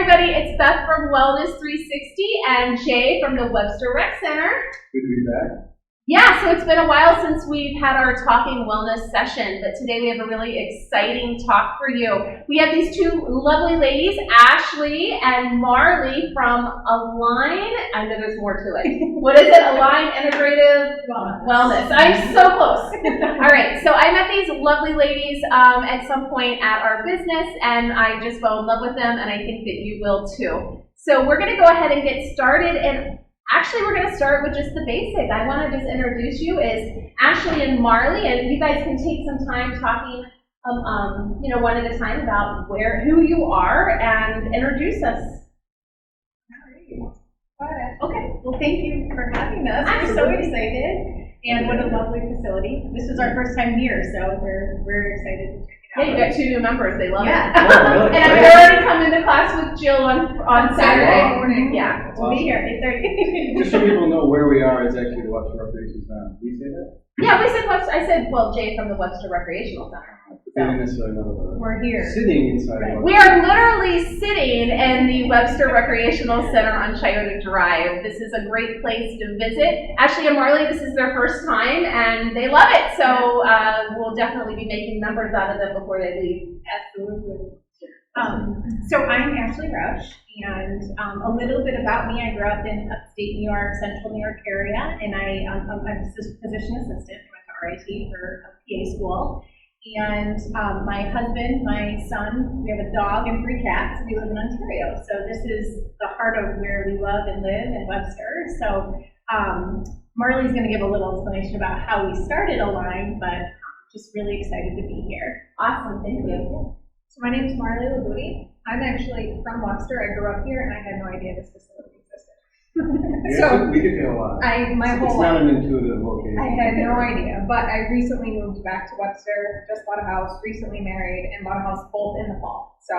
everybody, it's Beth from Wellness 360 and Jay from the Webster Rec Center. Good to be back. Yeah, so it's been a while since we've had our Talking Wellness session, but today we have a really exciting talk for you. We have these two lovely ladies, Ashleigh and Marlee from Align. I know there's more to it. What is it? Align Integrative Wellness. I'm so close. All right, so I met these lovely ladies at some point at our business, and I just fell in love with them, and I think that you will too. So we're going to go ahead and get started, and actually, we're going to start with just the basic. I want to just introduce you as Ashleigh and Marlee, and you guys can take some time talking, one at a time about who you are and introduce us. All right. Okay. Well, thank you for having us. We're so excited, and what a lovely facility. This is our first time here, so we're excited to check it out. Yeah, you got two new members. They love it. Oh, really? And I've already come into class with Jill on Saturday morning. Yeah. We'll be here at 8:30. Just so people know where we are, is actually the Webster Recreation Center. Did we say that? Yeah, we said Webster. I said, Jay from the Webster Recreational Center. They didn't necessarily know that We're here. sitting inside of We are literally sitting in the Webster Recreational Center on Coyote Drive. This is a great place to visit. Ashleigh and Marlee, this is their first time, and they love it. So we'll definitely be making members out of them before they leave. Absolutely. So I'm Ashleigh Roush, and a little bit about me. I grew up in upstate New York, central New York area, and I'm a physician assistant. I went to RIT for a PA school. And my husband, my son, we have a dog and 3 cats. We live in Ontario. So this is the heart of where we love and live in Webster. So Marlee's going to give a little explanation about how we started Align, but just really excited to be here. Awesome, thank you. So my name is Marlee Labuti. I'm actually from Webster. I grew up here, and I had no idea this facility existed. we get there a lot. My It's whole not life, an intuitive location. I had no idea. But I recently moved back to Webster, just bought a house, recently married, and bought a house both in the fall. So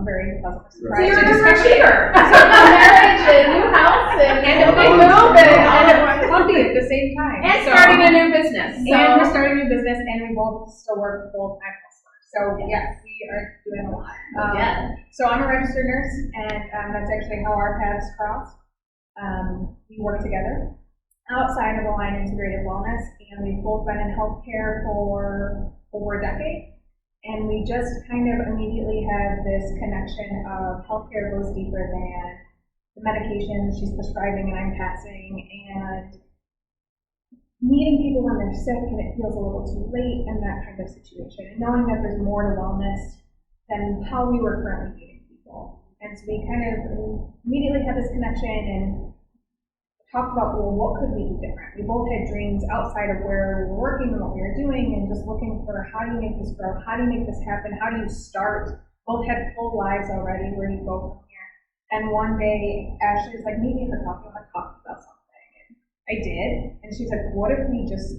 very pleasant So surprise. you're a cheater. So a marriage, a new house, and a big move, and a puppy at the same time. And starting a new business. So. And we're starting a new business, and we both still work full-time elsewhere. So yes, we are doing a lot. So I'm a registered nurse, and that's actually how our paths crossed. We work together outside of Align Integrative Wellness, and we've both been in healthcare for over a decade. And we just kind of immediately had this connection of healthcare goes deeper than the medications she's prescribing and I'm passing, and meeting people when they're sick and it feels a little too late, and that kind of situation, and knowing that there's more to wellness than how we were currently meeting people. And so we kind of immediately had this connection and talked about, well, what could we do different? We both had dreams outside of where we were working and what we were doing, and just looking for how do you make this grow? How do you make this happen? How do you start? Both had full lives already. Where do you go from here? And one day, Ashleigh was like, meet me for coffee. I want to talk about something. And I did. And she's like, what if we just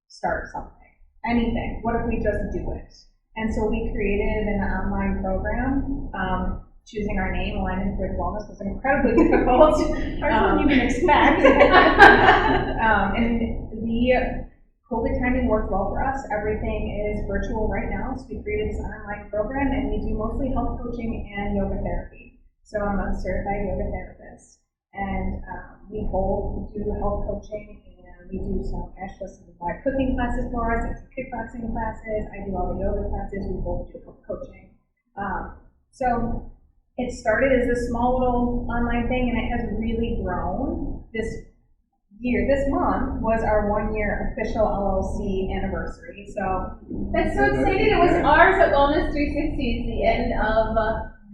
start something? Anything. What if we just do it? And so we created an online program. Choosing our name, Align Integrative Wellness, was incredibly difficult. Harder than you can expect. And the COVID timing worked well for us. Everything is virtual right now, so we created this online program, and we do mostly health coaching and yoga therapy. So I'm a certified yoga therapist, and we both do health coaching, and we do some live cooking classes for us, and some kickboxing classes. I do all the yoga classes. We both do health coaching. So it started as this small little online thing, and it has really grown. This month was our 1-year official LLC anniversary. So That's so exciting. It was ours at Wellness 360. The end of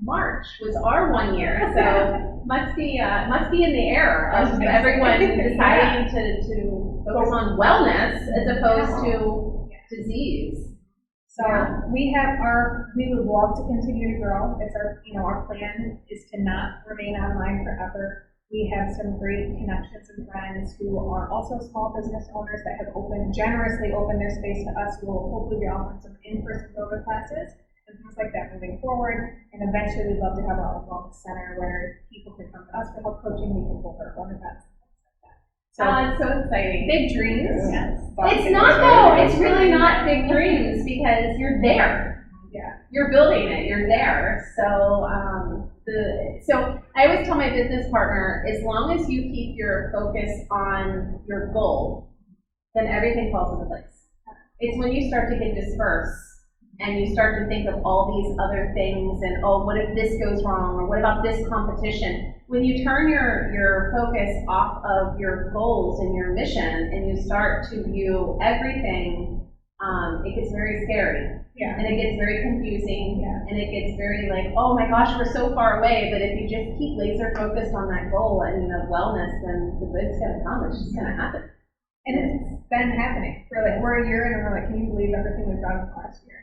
March was our 1 year. So must be in the air of everyone deciding to focus on wellness as opposed to disease. So we would love to continue to grow. It's our plan is to not remain online forever. We have some great connections and friends who are also small business owners that have generously opened their space to us. We will hopefully be offering some in-person yoga classes and things like that moving forward. And eventually we'd love to have our own wellness center where people can come to us for health coaching. We can hold our own events. So it's so exciting. Big dreams. Yes. It's not though. It's really not big dreams because you're there. Yeah. You're building it. You're there. So So I always tell my business partner, as long as you keep your focus on your goal, then everything falls into place. It's when you start to get dispersed and you start to think of all these other things and, oh, what if this goes wrong, or what about this competition? When you turn your focus off of your goals and your mission and you start to view everything, it gets very scary. Yeah. And it gets very confusing. Yeah. And it gets very like, oh my gosh, we're so far away. But if you just keep laser focused on that goal and, wellness, then the good's gonna come. It's just gonna happen. And it's been happening. We're a year in and we're like, can you believe everything we've done last year?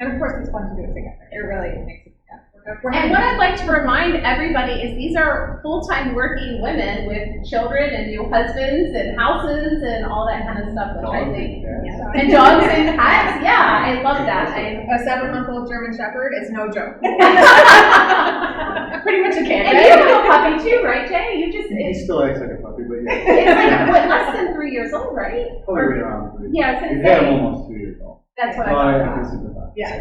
And of course, it's fun to do it together. It really makes it. Yeah. And what I'd like to remind everybody is these are full-time working women with children and new husbands and houses and all that kind of stuff, which I think. And dogs and cats. Yeah, I love that. A 7-month-old German Shepherd is no joke. Pretty much a kid. And you have a puppy too, right, Jay? You just. He still acts like a puppy, but yeah. It's like, what, less than 3 years old, right? Probably right around 3. Yeah, I was We've gonna had him say. almost 2 years old. That's what So I I thought. can sympathize. Yeah.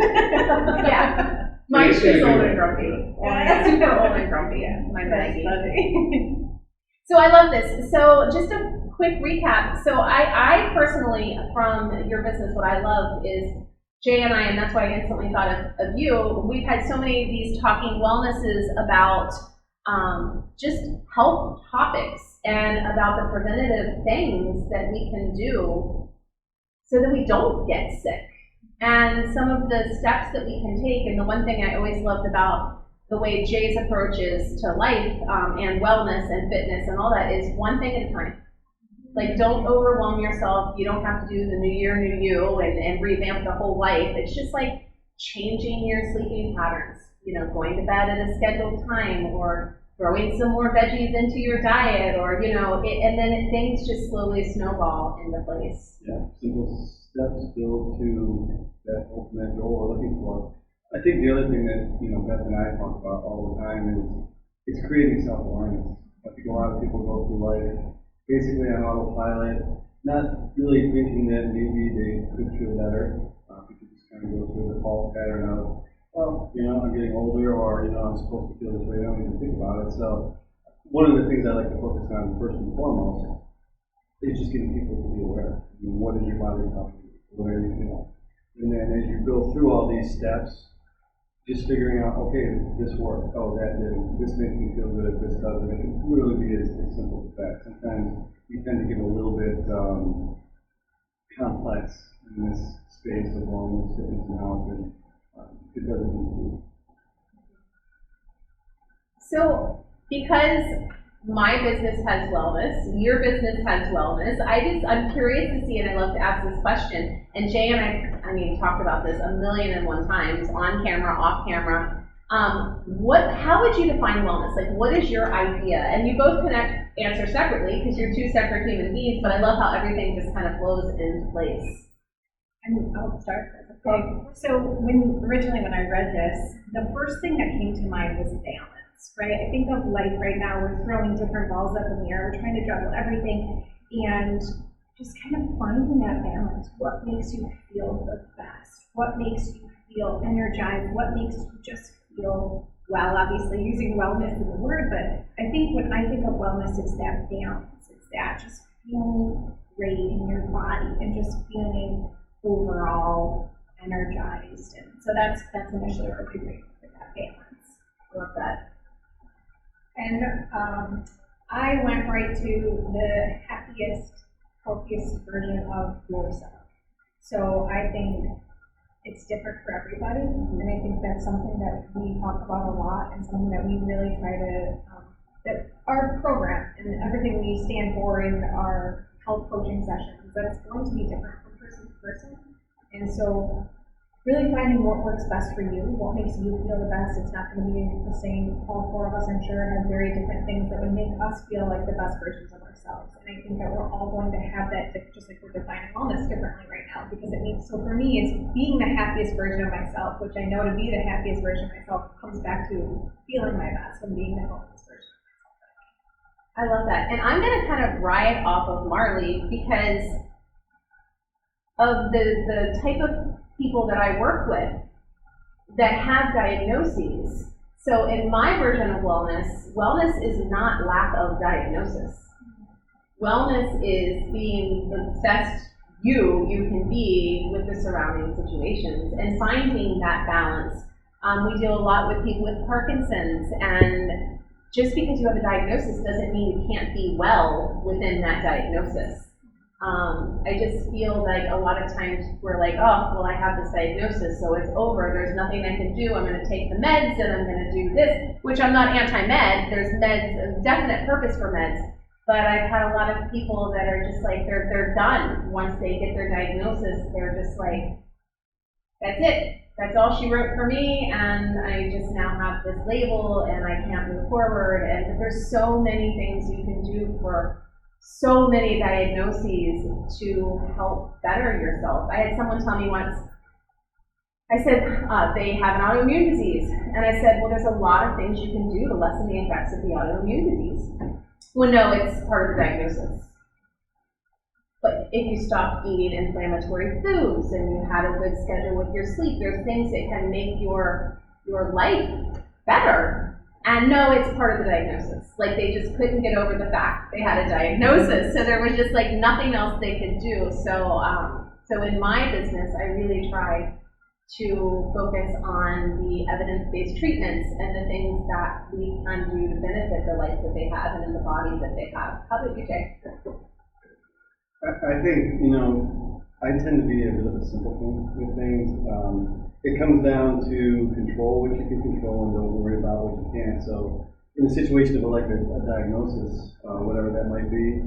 Yeah. Mine's just old and grumpy. Yeah. Super old and grumpy. My Maggie. So I love this. So just a quick recap. So I personally, from your business, what I love is Jay and I, and that's why I instantly thought of you. We've had so many of these talking wellnesses about just health topics and about the preventative things that we can do so that we don't get sick. And some of the steps that we can take, and the one thing I always loved about the way Jay's approach is to life and wellness and fitness and all that is one thing at a time. Like, don't overwhelm yourself. You don't have to do the new year, new you and revamp the whole life. It's just like changing your sleeping patterns, going to bed at a scheduled time or throwing some more veggies into your diet or, and then things just slowly snowball into place. Yeah, simple steps build to that ultimate goal we're looking for. I think the other thing that, Beth and I talk about all the time is it's creating self-awareness. I think a lot of people go through life basically on autopilot, not really thinking that maybe they could feel better. People just kind of go through the default pattern of, well, I'm getting older, or, I'm supposed to feel this way. I don't even think about it. So one of the things I like to focus on first and foremost is just getting people to be aware. What is your body telling you? What are you feeling? And then as you go through all these steps, just figuring out, okay, this worked. Oh, that didn't. This makes me feel good. This doesn't. It can literally be as simple as that. Sometimes we tend to get a little bit complex in this space of wellness, fitness, and health, and it doesn't need to be. So, because my business has wellness, your business has wellness, I'm curious to see, and I love to ask this question, and Jay and I talked about this 1,000,001 times, on camera, off camera. How would you define wellness? Like, what is your idea? And you both can answer separately, because you're two separate human beings, but I love how everything just kind of flows into place. And I'll start. Okay. So originally when I read this, the first thing that came to mind was balance, right? I think of life right now, we're throwing different balls up in the air, we're trying to juggle everything, and just kind of finding that balance. What makes you feel the best? What makes you feel energized? What makes you just feel well? Obviously using wellness as a word, but I think when I think of wellness, it's that balance. It's that just feeling great in your body and just feeling overall energized. And so that's initially where we bring that balance. I love that. And I went right to the happiest, healthiest version of yourself. So I think it's different for everybody, and I think that's something that we talk about a lot, and something that we really try to, that our program and everything we stand for in our health coaching sessions, that's going to be different from person to person. And so really finding what works best for you, what makes you feel the best. It's not going to be the same. All four of us, I'm sure, have very different things that would make us feel like the best versions of ourselves. And I think that we're all going to have that, just like we're defining wellness differently right now, because it means, so for me, it's being the happiest version of myself, which I know to be the happiest version of myself comes back to feeling my best and being the healthiest version of myself. I love that. And I'm going to kind of ride off of Marlee because of the type of people that I work with that have diagnoses. So in my version of wellness, wellness is not lack of diagnosis. Wellness is being the best you can be with the surrounding situations and finding that balance. We deal a lot with people with Parkinson's, and just because you have a diagnosis doesn't mean you can't be well within that diagnosis. I just feel like a lot of times we're like, oh, well, I have this diagnosis, so it's over. There's nothing I can do. I'm going to take the meds and I'm going to do this, which I'm not anti-med. There's meds, a definite purpose for meds. But I've had a lot of people that are just like, they're done. Once they get their diagnosis, they're just like, that's it. That's all she wrote for me, and I just now have this label, and I can't move forward. And there's so many things you can do for so many diagnoses to help better yourself. I had someone tell me once, I said, they have an autoimmune disease. And I said, well, there's a lot of things you can do to lessen the effects of the autoimmune disease. Well, no, it's part of the diagnosis. But if you stop eating inflammatory foods and you had a good schedule with your sleep, there's things that can make your life better. And no, it's part of the diagnosis. Like, they just couldn't get over the fact they had a diagnosis. So there was just like nothing else they could do. So in my business, I really try to focus on the evidence-based treatments and the things that we can do to benefit the life that they have and in the body that they have. How about you, Jay? I think, I tend to be a bit of a simpleton with things. It comes down to control what you can control and don't worry about what you can't. So in a situation of like a diagnosis, whatever that might be,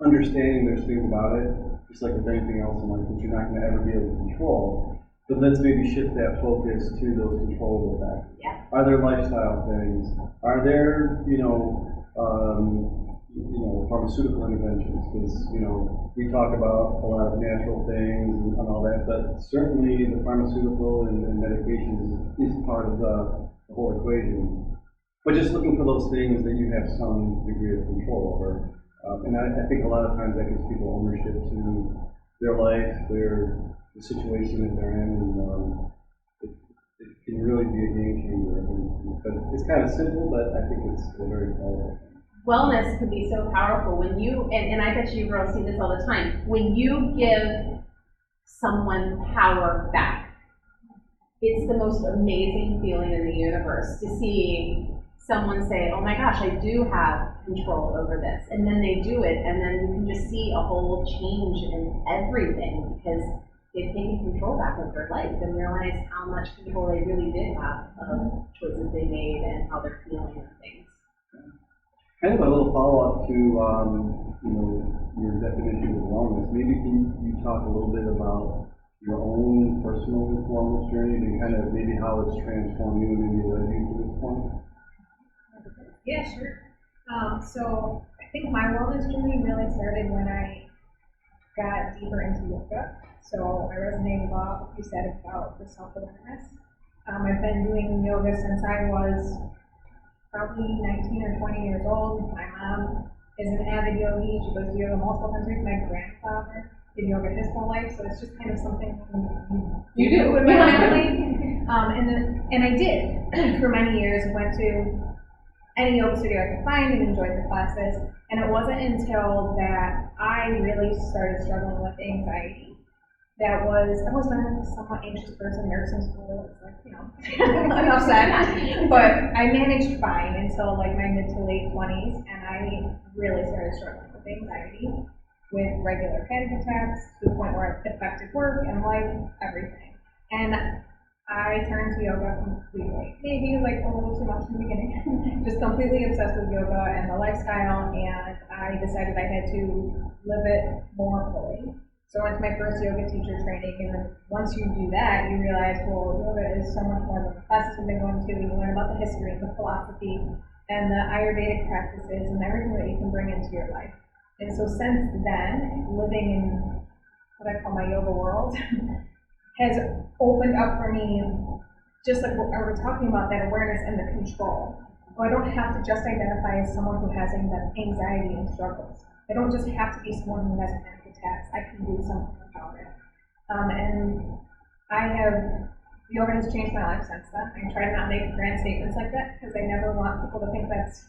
understanding there's things about it, just like with anything else in life, that you're not going to ever be able to control. But let's maybe shift that focus to those controllable factors. Yeah. Are there lifestyle things? Are there, pharmaceutical interventions? Because, we talk about a lot of natural things and all that, but certainly the pharmaceutical and medication is part of the whole equation. But just looking for those things that you have some degree of control over. And I think a lot of times that gives people ownership to their life, the situation that they're in, and it can really be a game changer. But it's kind of simple, but I think it's very powerful. Wellness can be so powerful when you, and I bet you girls see this all the time, when you give someone power back. It's the most amazing feeling in the universe to see someone say, oh my gosh, I do have control over this. And then they do it, and then you can just see a whole change in everything because they've taken control back of their life and realized how much control they really did have of choices they made and how they're feeling and things. Kind of a little follow-up to your definition of wellness. Maybe can you talk a little bit about your own personal wellness journey and kind of maybe how it's transformed you and maybe led you to this point? Yeah, sure. So I think my wellness journey really started when I got deeper into yoga. So I resonate a lot with what you said about the self-awareness. I've been doing yoga since I was probably 19 or 20 years old. My mom is an avid yogi. She goes to yoga multiple times a week. My grandfather did yoga his whole life, so it's just kind of something you do with my family. And I did for many years. Went to any yoga studio I could find and enjoyed the classes. And it wasn't until that I really started struggling with anxiety. I've always been a somewhat anxious person, nursing school, it's like, enough said. But I managed fine until like my mid to late 20s, and I really started struggling with anxiety, with regular panic attacks, to the point where it affected work and life, everything. And I turned to yoga completely. Maybe like a little too much in the beginning. Just completely obsessed with yoga and the lifestyle, and I decided I had to live it more fully. So I went to my first yoga teacher training, and then once you do that, you realize, well, yoga is so much more than the classes we've been going to. You learn about the history, the philosophy, and the Ayurvedic practices, and everything that you can bring into your life. And so since then, living in what I call my yoga world has opened up for me, just like what we're talking about, that awareness and the control. So I don't have to just identify as someone who has anxiety and struggles. I don't just have to be someone who has panic attacks. I can do something about it. And I have yoga has changed my life since then. I try to not make grand statements like that because I never want people to think that's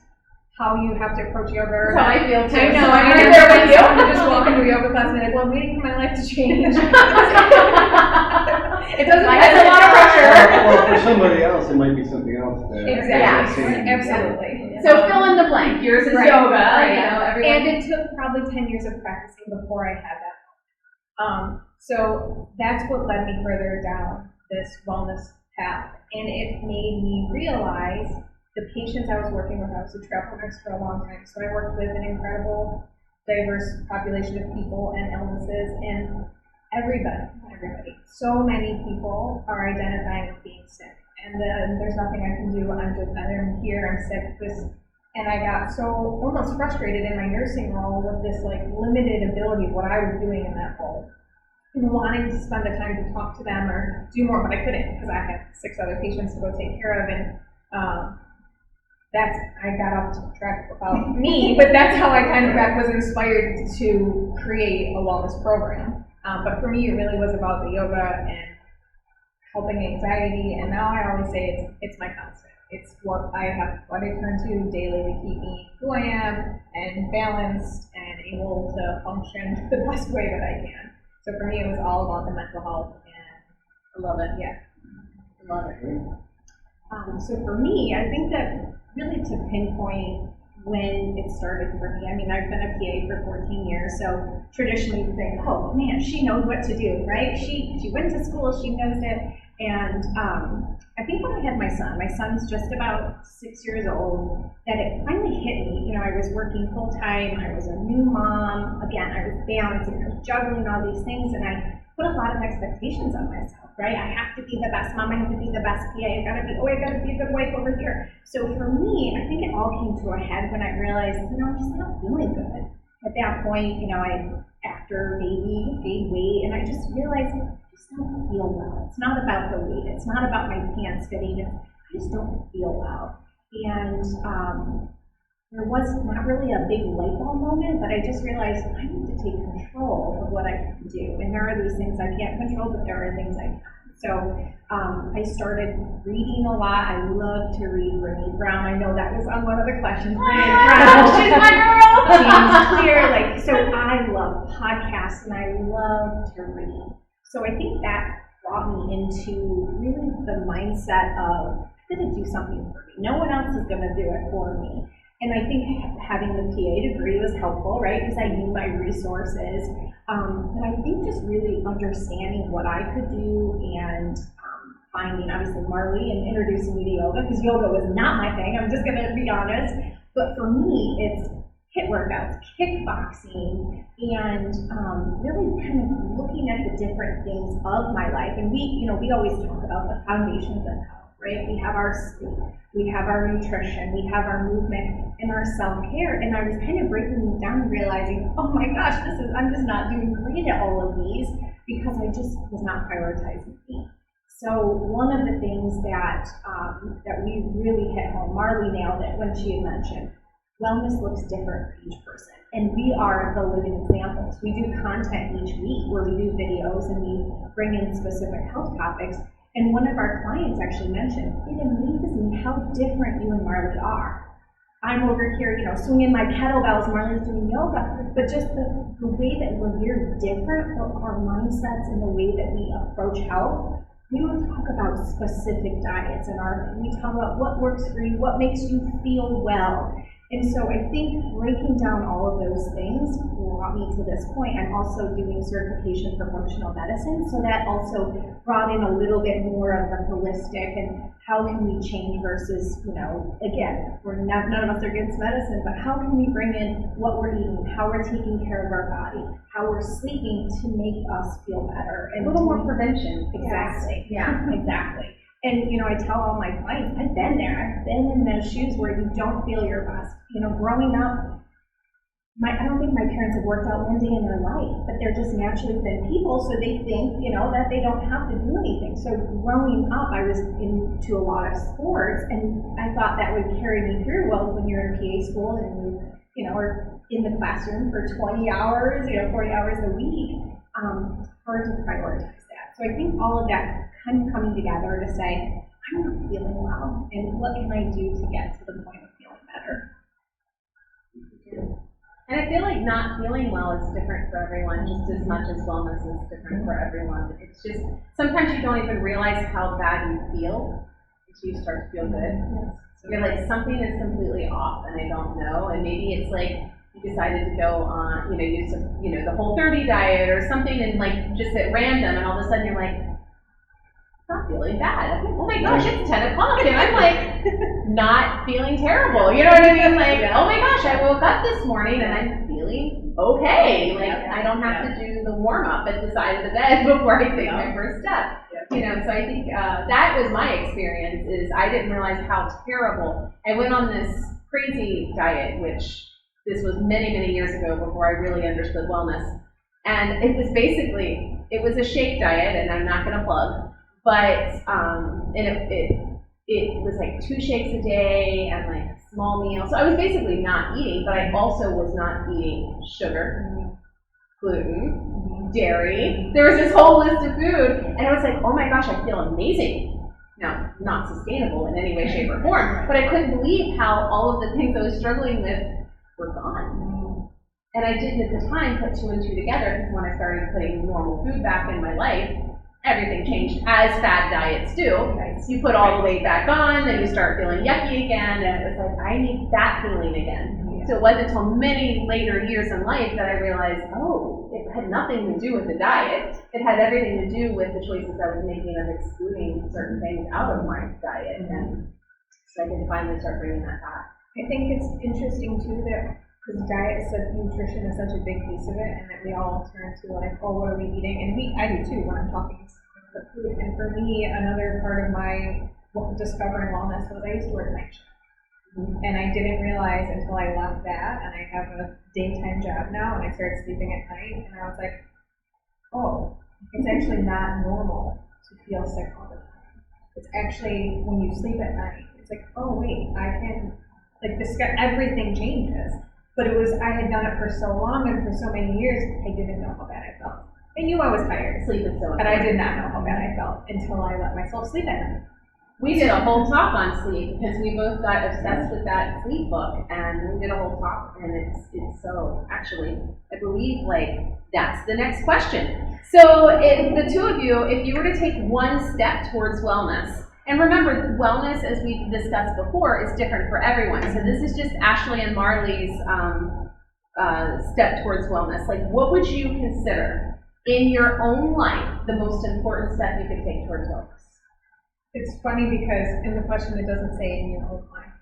how you have to approach yoga. That's how I feel too. I know, So I'm I'm right right there there with with you. you. I'm just walking to a yoga class and be like, well, I'm waiting for my life to change. It doesn't, That's a lot of pressure. Well, for somebody else, it might be something else. Exactly. That Absolutely. So fill in the blank. Yours is Right, yoga. right. You know, everyone. And it took probably 10 years of practicing before I had that. So that's what led me further down this wellness path. And it made me realize the patients I was working with. I was a travel nurse for a long time. So I worked with an incredible, diverse population of people and illnesses. And everybody, so many people are identifying with being sick. And then there's nothing I can do. I'm here, I'm sick. And I got so almost frustrated in my nursing role with this like limited ability of what I was doing in that role. And wanting to spend the time to talk to them or do more, but I couldn't because I had 6 other patients to go take care of. And I got off track about me, but that's how I kind of was inspired to create a wellness program. But for me, it really was about the yoga and helping anxiety. And now I always say it's my constant. It's what I turn to daily to keep me who I am and balanced and able to function the best way that I can. So for me, it was all about the mental health, and I love it. Yeah, I love it. So for me, I think that really to pinpoint when it started for me, I mean, I've been a PA for 14 years, so traditionally you think, oh man, she knows what to do, right? She went to school, she knows it. And I think when I had my son's just about 6 years old, that it finally hit me. You know, I was working full time, I was a new mom, again, I was balancing, I was juggling all these things, and I put a lot of expectations on myself, right? I have to be the best mom, I have to be the best PA, I gotta be a good wife over here. So for me, I think it all came to a head when I realized, you know, I'm just not feeling good. At that point, you know, after baby gained weight, and I just realized I just don't feel well. It's not about the weight, it's not about my pants fitting, I just don't feel well. And there was not really a big light bulb moment, but I just realized I need to take control of what I can do. And there are these things I can't control, but there are things I can. So I started reading a lot. I love to read Brené Brown. I know that was on one of the questions. Brené Brown. She's my girl. James Clear. So I love podcasts and I love to read. So I think that brought me into really the mindset of I'm going to do something for me. No one else is going to do it for me. And I think having the PA degree was helpful, right? Because I knew my resources. But I think just really understanding what I could do and finding, obviously, Marlee and introducing me to yoga, because yoga was not my thing, I'm just going to be honest. But for me, it's HIIT workouts, kickboxing, and really kind of looking at the different things of my life. And we always talk about the foundations of health, right? We have our sleep, we have our nutrition, we have our movement, and our self-care. And I was kind of breaking these down and realizing, oh my gosh, I'm just not doing great at all of these because I just was not prioritizing me. So one of the things that we really hit home, Marlee nailed it when she had mentioned, wellness looks different for each person. And we are the living examples. We do content each week where we do videos and we bring in specific health topics. And one of our clients actually mentioned, it amazes me how different you and Marlee are. I'm over here, swinging my kettlebells, Marlee's doing yoga, but just the way that we're different, our mindsets and the way that we approach health. We don't talk about specific diets we talk about what works for you, what makes you feel well. And so I think breaking down all of those things brought me to this point. I'm also doing certification for functional medicine, so that also brought in a little bit more of the holistic and how can we change versus, again, none of us are against medicine, but how can we bring in what we're eating, how we're taking care of our body, how we're sleeping to make us feel better. And a little more prevention. Exactly. Yeah. Exactly. And, I tell all my clients, I've been there. I've been in those shoes where you don't feel your best. Growing up, I don't think my parents have worked out one day in their life, but they're just naturally thin people, so they think, that they don't have to do anything. So growing up, I was into a lot of sports, and I thought that would carry me through. Well, when you're in PA school and you are in the classroom for 20 hours, 40 hours a week, it's hard to prioritize that. So I think all of that kind of coming together to say, I'm not feeling well, and what can I do to get to the point of feeling better? And I feel like not feeling well is different for everyone, just as much as wellness is different for everyone. It's just, sometimes you don't even realize how bad you feel until you start to feel good. So you're like, something is completely off and I don't know. And maybe it's like, you decided to go on, use some, the Whole30 diet or something, and like just at random, and all of a sudden you're like, not feeling bad. Oh my gosh, it's 10 o'clock, and I'm like not feeling terrible. You know what I mean? Like, oh my gosh, I woke up this morning and I'm feeling okay. Like, I don't have to do the warm up at the side of the bed before I take my first step. So I think that was my experience. Is I didn't realize how terrible. I went on this crazy diet, which this was many, many years ago before I really understood wellness. And it was basically, it was a shake diet, and I'm not going to plug, but it was like 2 shakes a day and like small meals. So I was basically not eating, but I also was not eating sugar, gluten, dairy. There was this whole list of food, and I was like, oh my gosh, I feel amazing. Now, not sustainable in any way, shape, or form, but I couldn't believe how all of the things I was struggling with were gone. And I didn't at the time put 2 and 2 together, because when I started putting normal food back in my life, everything changed, as fad diets do. You put all the weight back on, then you start feeling yucky again, and it was like, I need that feeling again. So it wasn't until many later years in life that I realized, oh, it had nothing to do with the diet. It had everything to do with the choices I was making of excluding certain things out of my diet. And so I can finally start bringing that back. I think it's interesting too that because nutrition is such a big piece of it, and that we all turn to like, oh, what are we eating? And I do too when I'm talking about food. And for me, another part of my discovering wellness was I used to work night shift. And I didn't realize until I left that, and I have a daytime job now, and I started sleeping at night, and I was like, oh, it's actually not normal to feel sick all the time. It's actually when you sleep at night, it's like, oh wait, I can, like everything changes. But it was, I had done it for so long and for so many years, I didn't know how bad I felt. I knew I was tired, Sleep is so important. but I did not know how bad I felt until I let myself sleep at night. We did a whole talk on sleep because we both got obsessed with that sleep book, and we did a whole talk, and it's so, actually, I believe, like, that's the next question. So the two of you, if you were to take one step towards wellness, and remember, wellness, as we discussed before, is different for everyone. So this is just Ashleigh and Marlee's step towards wellness. Like, what would you consider in your own life the most important step you could take towards wellness? It's funny because in the question it doesn't say in your own life.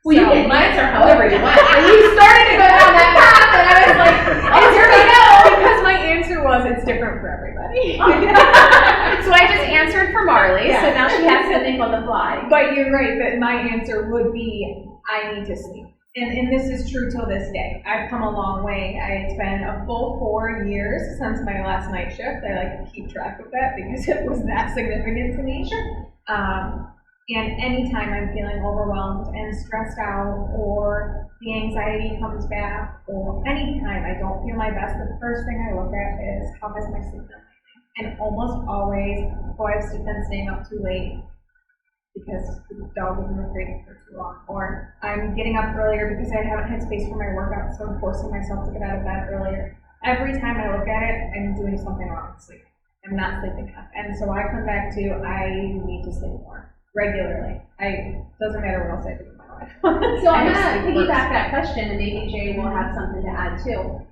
Well, you can answer however you want. And you started to go down that path, and I was like, oh, here we go. Because my answer was it's different for everybody. So I just answered for Marlee, so now she has to think on the fly. But you're right that my answer would be I need to sleep. And this is true till this day. I've come a long way. It's been a full 4 years since my last night shift. I like to keep track of that because it was that significant to me. Sure. And anytime I'm feeling overwhelmed and stressed out, or the anxiety comes back, or anytime I don't feel my best, the first thing I look at is how has my sleep been? And almost always, I've been staying up too late because the dog was in the crate for too long, or I'm getting up earlier because I haven't had space for my workout, so I'm forcing myself to get out of bed earlier. Every time I look at it, I'm doing something wrong with sleep. I'm not sleeping enough. And so I come back to I need to sleep more regularly. Doesn't matter what else I do in my life. So I'm going to piggyback that question, and maybe Jay will have something to add too.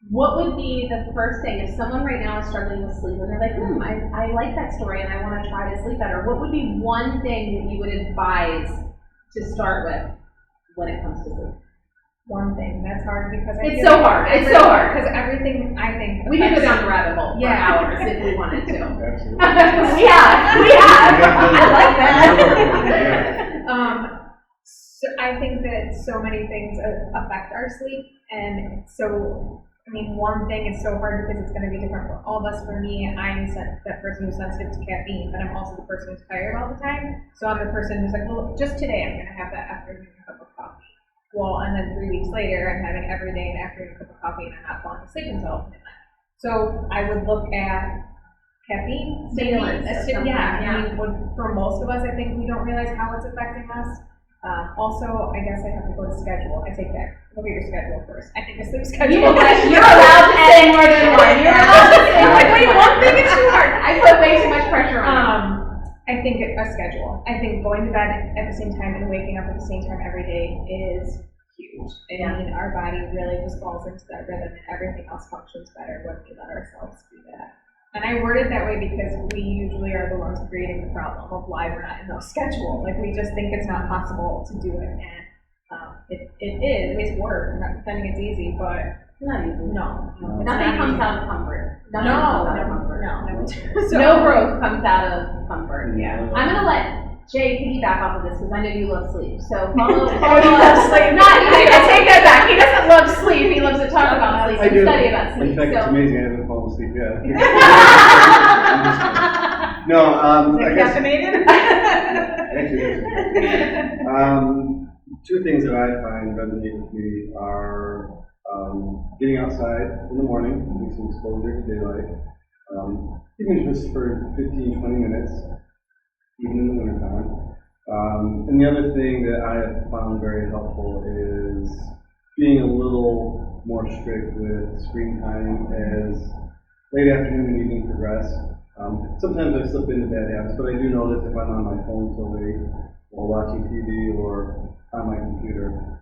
What would be the first thing if someone right now is struggling with sleep and they're like, I like that story and I want to try to sleep better? What would be one thing that you would advise to start with when it comes to sleep? One thing. That's hard because it's so hard. It's so hard because everything I think we could go down the rabbit hole for hours if we wanted to. Absolutely. we have. I like that. So I think that so many things affect our sleep, and so I mean, one thing is so hard because it's going to be different for all of us. For me, I'm that person who's sensitive to caffeine, but I'm also the person who's tired all the time. So I'm the person who's like, well, just today I'm going to have that afternoon cup of coffee. Well, and then 3 weeks later, I'm having every day an afternoon cup of coffee, and I'm not falling asleep until midnight. So I would look at caffeine, Stimulants or something, I mean, for most of us, I think we don't realize how it's affecting us. Also, I guess I have to go to schedule. I take that. Look at your schedule first. I think the sleep schedule. You're allowed to say more than one. You're allowed to say more than wait, one thing is too hard. I put way too much pressure on I think a schedule. I think going to bed at the same time and waking up at the same time every day is huge. I mean, our body really just falls into that rhythm and everything else functions better when we let ourselves do that. And I word it that way because we usually are the ones creating the problem of why we're not in the schedule. Like, we just think it's not possible to do it, and it is. It's work. I'm not pretending it's easy, but Not easy. no. Nothing comes out of comfort. Nothing comes out of comfort. So, No growth comes out of comfort. Yeah. I'm gonna let Jay piggyback off of this because I know you love sleep. So follow. He loves sleep. I take that back. He doesn't love sleep. He loves to talk about sleep I and do. study about sleep. In fact, it's So. amazing I haven't fallen asleep yet. No, Is I it guess, caffeinated? actually, two things that I find resonate with me are getting outside in the morning, getting some exposure to daylight, even just for 15, 20 minutes, even in the wintertime. And the other thing that I have found very helpful is being a little more strict with screen time as late afternoon and evening progress. Sometimes I slip into bad habits, but I do notice if I'm on my phone so late, or watching TV, or on my computer,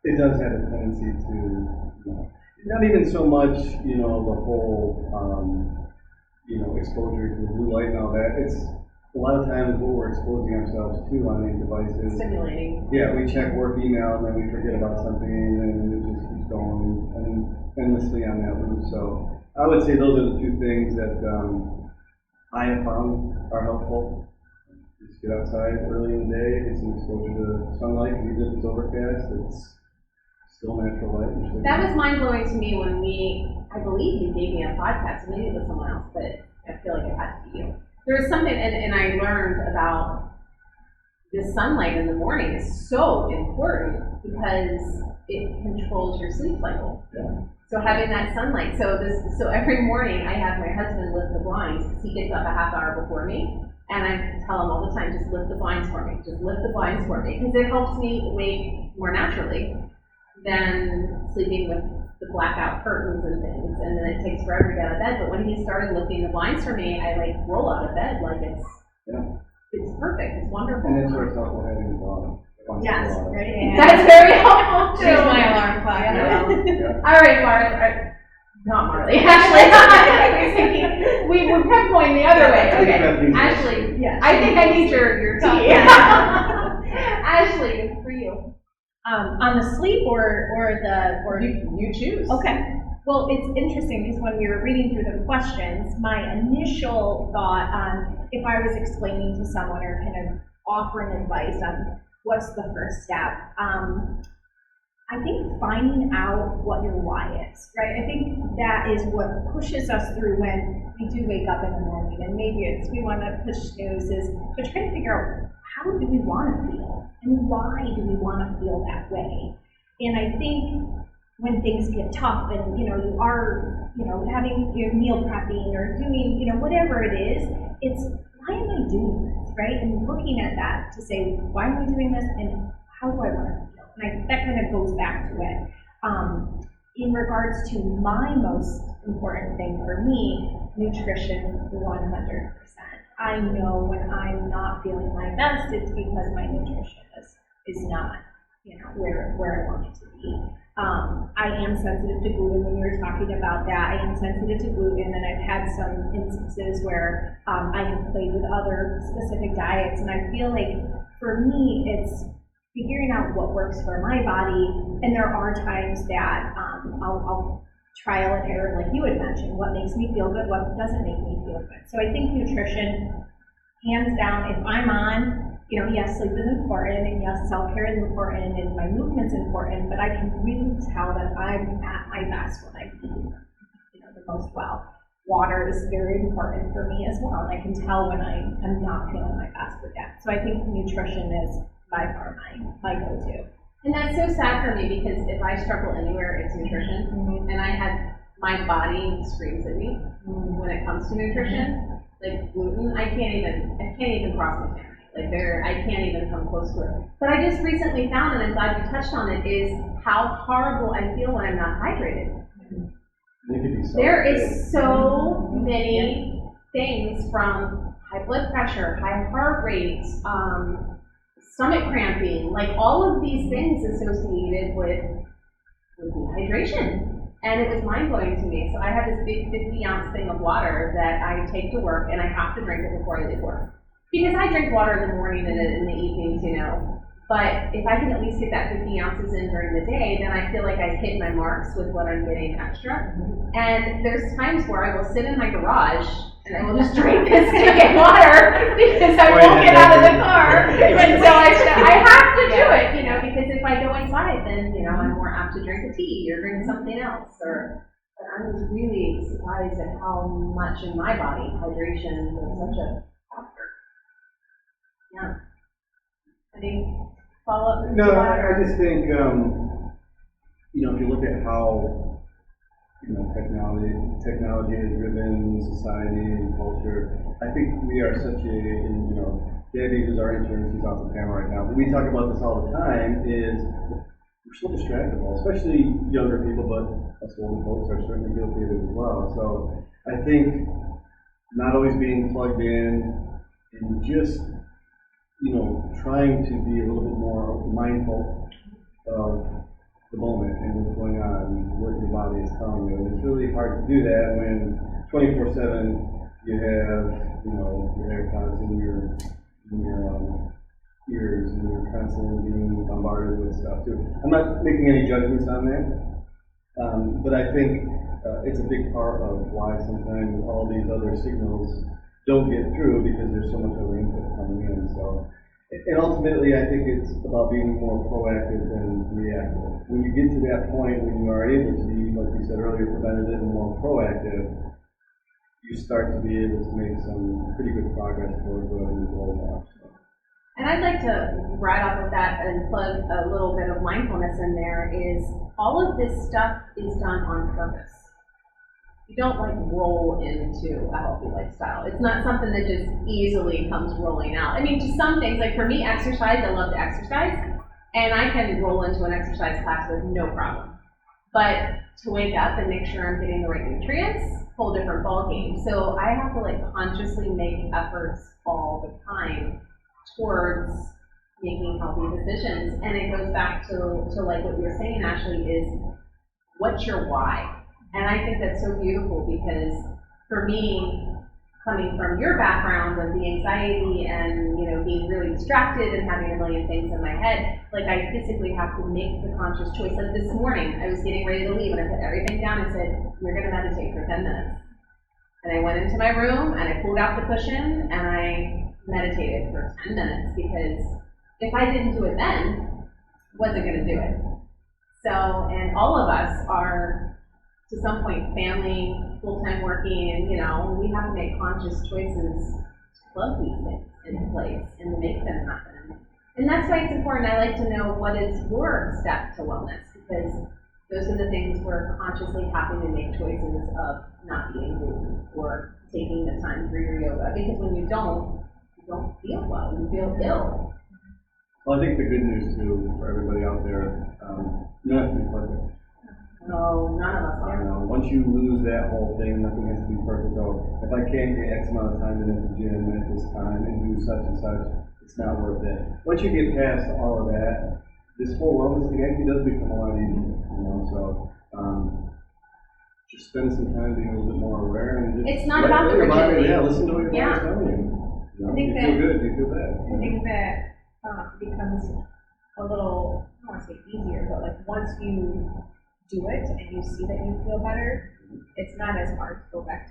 it does have a tendency to, not even so much, the whole, exposure to the blue light and all that. It's a lot of times what we're exposing ourselves to on these devices. Stimulating. Yeah, we check work email and then we forget about something and it just keeps going and endlessly on that loop. So I would say those are the two things that I have found are helpful. Just get outside early in the day, get some exposure to sunlight, because even if it's overcast, it's still natural light. That was mind blowing to me when I believe you gave me a podcast, maybe it was someone else, but I feel like it had to be you. There was something, and I learned about the sunlight in the morning is so important because it controls your sleep cycle. Yeah. So having that sunlight, so every morning I have my husband lift the blinds because he gets up a half hour before me, and I tell him all the time, just lift the blinds for me, just lift the blinds for me, because it helps me wake more naturally than sleeping with the blackout curtains and things, and then it takes forever to get out of bed. But when he started lifting the blinds for me, I roll out of bed like it's perfect, it's wonderful. And it's where it's helpful having a dog. Yes, right. Yeah. That's very helpful too. She's my alarm clock. Yeah. All right, Marlee. Not Marlee. Ashleigh. We kept going the other way. Okay. Ashleigh. Yes. I think I need your tea. Ashleigh, for you. On the sleep or You choose. okay. Well, it's interesting because when we were reading through the questions, my initial thought on if I was explaining to someone or kind of offering advice on what's the first step, I think finding out what your why is, right? I think that is what pushes us through when we do wake up in the morning, and maybe it's we want to push snooze, is to try to figure out how do we want to feel and why do we want to feel that way. And I think when things get tough and you are having your meal prepping or doing whatever it is, it's why am I doing this, right? And looking at that to say why am I doing this and how do I want to feel. And that kind of goes back to it. In regards to my most important thing for me, nutrition 100%. I know when I'm not feeling my best, it's because my nutrition is not, where I want it to be. I am sensitive to gluten. When you were talking about that, I am sensitive to gluten, and I've had some instances where I have played with other specific diets, and I feel like for me, it's figuring out what works for my body, and there are times that I'll trial and error, like you had mentioned, what makes me feel good, what doesn't make me feel good. So I think nutrition, hands down, if I'm on, yes, sleep is important, and yes, self-care is important, and my movement's important, but I can really tell that I'm at my best when I eat, the most well. Water is very important for me as well, and I can tell when I am not feeling my best with that. So I think nutrition is by far my go-to. And that's so sad for me because if I struggle anywhere, it's nutrition. Mm-hmm. And I had my body screams at me when it comes to nutrition. Like gluten, I can't even cross the family. Like I can't even come close to it. But I just recently found, and I'm glad you touched on it, is how horrible I feel when I'm not hydrated. There is so many things, from high blood pressure, high heart rate, stomach cramping, like all of these things associated with dehydration. And it was mind-blowing to me. So I have this big 50-ounce thing of water that I take to work, and I have to drink it before I leave work. Because I drink water in the morning and in the evenings, you know. But if I can at least get that 50 ounces in during the day, then I feel like I've hit my marks with what I'm getting extra. And there's times where I will sit in my garage and I will just drink this stinking water because I won't get out of the car until I have to do it, you know, because if I go inside, then, you know, I'm more apt to drink a tea or drink something else. But I was really surprised at how much in my body hydration was such a factor. Yeah. Any follow-up? No, I just think, you know, if you look at how, you know, technology has driven society and culture, I think we are such a, and, you know, Debbie, who's our intern, she's off the camera right now, but we talk about this all the time, is we're so distractible, especially younger people, but us older folks are certainly guilty of it as well. So I think not always being plugged in and just, you know, trying to be a little bit more mindful of the moment and what's going on, what your body is telling you. And it's really hard to do that when 24/7 you have, you know, your AirPods in your ears and you're constantly being bombarded with stuff too. I'm not making any judgments on that, but I think it's a big part of why sometimes all these other signals don't get through, because there's so much other input coming in. So, and ultimately, I think it's about being more proactive than reactive. When you get to that point, when you are able to be, like you said earlier, preventative and more proactive, you start to be able to make some pretty good progress towards whatever your goals are. So. And I'd like to, right off of that, and plug a little bit of mindfulness in there, is all of this stuff is done on purpose. You don't like roll into a healthy lifestyle. It's not something that just easily comes rolling out. I mean, just some things, like for me, exercise, I love to exercise, and I can roll into an exercise class with no problem. But to wake up and make sure I'm getting the right nutrients, whole different ballgame. So I have to like consciously make efforts all the time towards making healthy decisions. And it goes back to like what you were saying, Ashleigh, is what's your why? And I think that's so beautiful, because for me, coming from your background with the anxiety and, you know, being really distracted and having a million things in my head, like I physically have to make the conscious choice. Like this morning, I was getting ready to leave and I put everything down and said, you're going to meditate for 10 minutes. And I went into my room and I pulled out the cushion and I meditated for 10 minutes, because if I didn't do it then, I wasn't going to do it. So, and all of us are, to some point, family, full-time working, and, you know, we have to make conscious choices to plug these things into place and to make them happen. And that's why it's important. I like to know what is your step to wellness, because those are the things we're consciously having to make choices of not eating gluten or taking the time for your yoga. Because when you don't feel well, you feel ill. Well, I think the good news too for everybody out there, you don't have to be perfect. No, none of us are. You know, once you lose that whole thing, nothing has to be perfect. Though, if I can't get X amount of time in at the gym at this time and do such and such, it's not worth it. Once you get past all of that, this whole wellness thing actually does become a lot easier. You know, so just spend some time being a little bit more aware and just. It's not about the rigidity. Yeah, listen to what your body's telling you. You know, you feel good, you feel bad. I think that becomes a little, I don't want to say easier, but like once you do it and you see that you feel better, it's not as hard to go back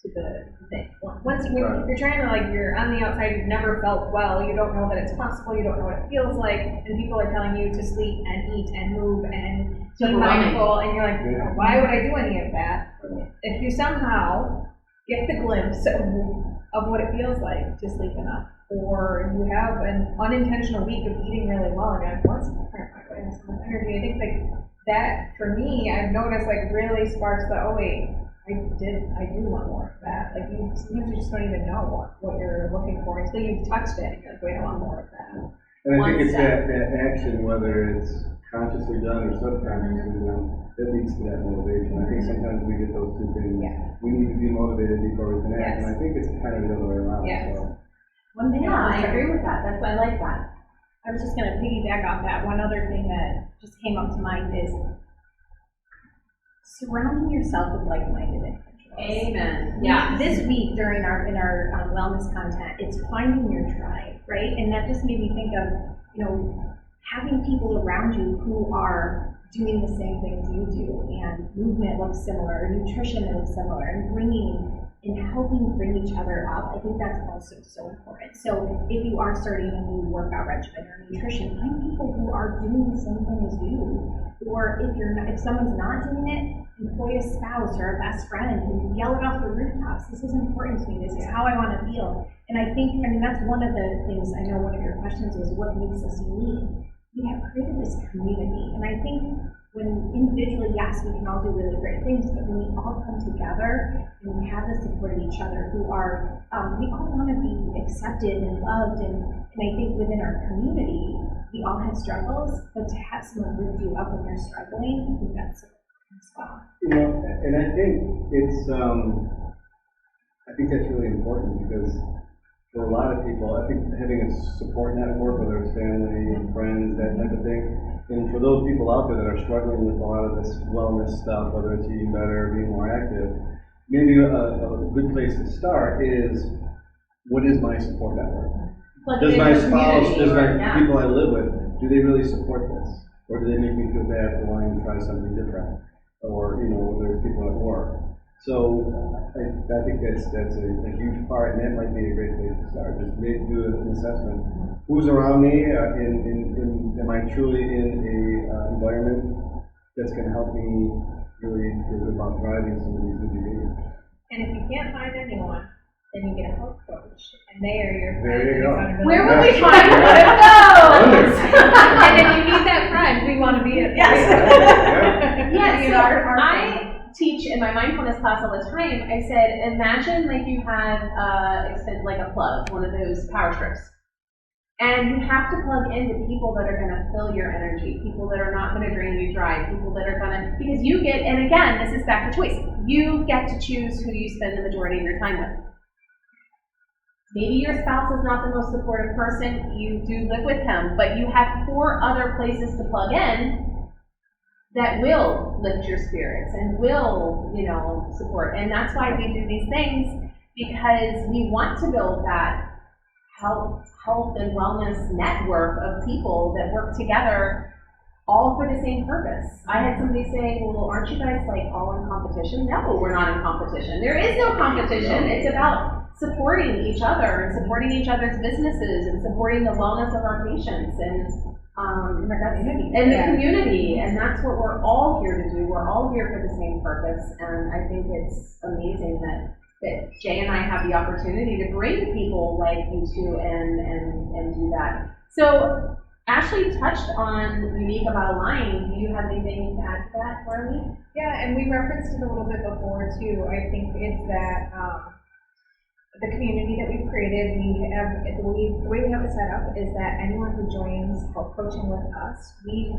to the thing. Once you're trying to, like, you're on the outside, you've never felt well, you don't know that it's possible, you don't know what it feels like, and people are telling you to sleep and eat and move and be mindful, and you're like, why would I do any of that? If you somehow get the glimpse of what it feels like to sleep enough, or you have an unintentional week of eating really well, and you're like, well, I have so much energy. I think like that, for me, I've noticed, like, really sparks the, oh wait, I do want more of that. Like, sometimes you just don't even know what you're looking for until you've touched it, and you're like, wait, I want more of that. And I think it's that action, whether it's consciously done or subconsciously done, that leads to that motivation. I think sometimes we get those two things. Yeah. We need to be motivated before we can act, Yes. and I think it's kind of the other way around. Yes. So. I agree with that. I like that. I was just going to piggyback off that. One other thing that just came up to mind is surrounding yourself with like-minded individuals. Amen. Yeah. This week during our wellness content, it's finding your tribe, right? And that just made me think of, having people around you who are doing the same things you do, and movement looks similar, nutrition looks similar, and helping bring each other up. I think that's also so important. So if you are starting a new workout regimen or nutrition, find people who are doing the same thing as you. Or if someone's not doing it, employ a spouse or a best friend and yell it off the rooftops. This is important to me. This is how I want to feel. And I think, that's one of the things. I know one of your questions was what makes us unique. We have created this community, and I think when individually, yes, we can all do really great things, but when we all come together and we have the support of each other, we all want to be accepted and loved, and I think within our community, we all have struggles, but to have someone lift you up when you're struggling, I think that's so important as well. And I think I think that's really important, because for a lot of people, I think having a support network, whether it's family and friends, that type of thing, and for those people out there that are struggling with a lot of this wellness stuff, whether it's eating better, being more active, maybe a good place to start is, what is my support network? Does my spouse, does my people I live with, do they really support this? Or do they make me feel bad for wanting to try something different? Or, whether it's people at work. So I think that's a huge part, and that might be a great place to start. Just do an assessment. Who's around me? Am I truly in a environment that's going to help me really feel good about driving some of these good behaviors? And if you can't find anyone, then you get a health coach, and they are your There friend. you go. Where will we find one of those? And if you need that friend, we want to be it. Yes. Yes. So I teach in my mindfulness class all the time. I said, imagine like you had like a plug, one of those power strips. And you have to plug into people that are going to fill your energy, people that are not going to drain you dry, people that are going to, because you get, and again, this is back to choice. You get to choose who you spend the majority of your time with. Maybe your spouse is not the most supportive person, you do live with him, but you have 4 other places to plug in that will lift your spirits and will, support. And that's why we do these things, because we want to build that health and wellness network of people that work together all for the same purpose. I had somebody say, well, aren't you guys like all in competition? No, we're not in competition. There is no competition. It's about supporting each other and supporting each other's businesses and supporting the wellness of our patients and the community. And that's what we're all here to do. We're all here for the same purpose. And I think it's amazing that Jay and I have the opportunity to bring people like you two and do that. So Ashleigh touched on unique about Align. Do you have anything to add to that, Marlee? Yeah, and we referenced it a little bit before too. I think it's that the community that we've created, the way we have it set up is that anyone who joins health coaching with us, we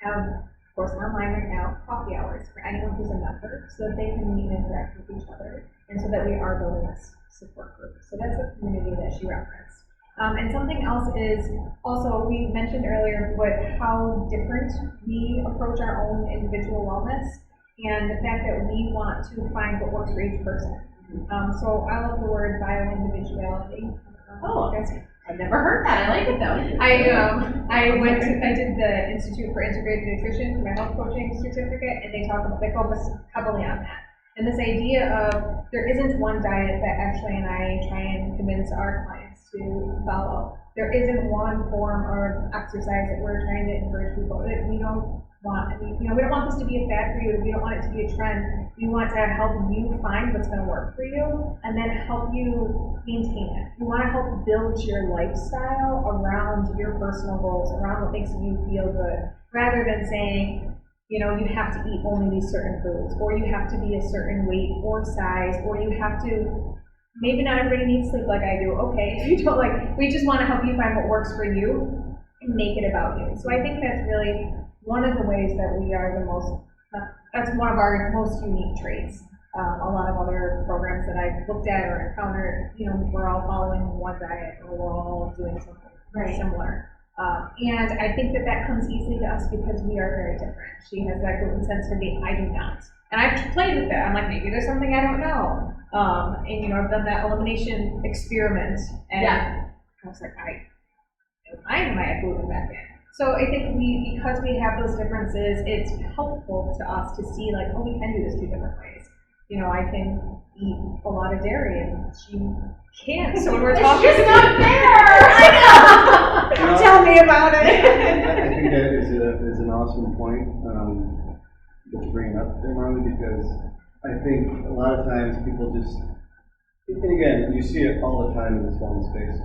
have, of course, online right now, coffee hours for anyone who's a member, so that they can meet and interact with each other, and so that we are building this support group. So that's the community that she referenced. And something else is also, we mentioned earlier how different we approach our own individual wellness, and the fact that we want to find what works for each person. So I love the word bio-individuality. I've never heard that. I like it though. I did the Institute for Integrative Nutrition for my health coaching certificate, and they focus heavily on that. And this idea of there isn't one diet that Ashleigh and I try and convince our clients to follow. There isn't one form of exercise that we're trying to encourage people. We don't want this to be a fad for you. We don't want it to be a trend. We want to help you find what's going to work for you and then help you maintain it. We want to help build your lifestyle around your personal goals, around what makes you feel good, rather than saying, you know, you have to eat only these certain foods, or you have to be a certain weight or size, or you have to, maybe not everybody needs sleep like I do. Okay, if you don't like, we just want to help you find what works for you and make it about you. So I think that's really one of the ways that we are the most, that's one of our most unique traits. A lot of other programs that I've looked at or encountered, you know, we're all following one diet, or we're all doing something similar. And I think that that comes easily to us because we are very different. She has that gluten sensitivity, I do not. And I've played with that. I'm like, maybe there's something I don't know. And you know, I've done that elimination experiment, and I was like, I had gluten back then. So I think because we have those differences, it's helpful to us to see like, oh, we can do this two different ways. You know, I can eat a lot of dairy, and she can't. So we're talking. It's just not fair. I know. Tell me about it. I think that is an awesome point that you bring up there, Marlee, because I think a lot of times people just, and again, you see it all the time in this wellness space.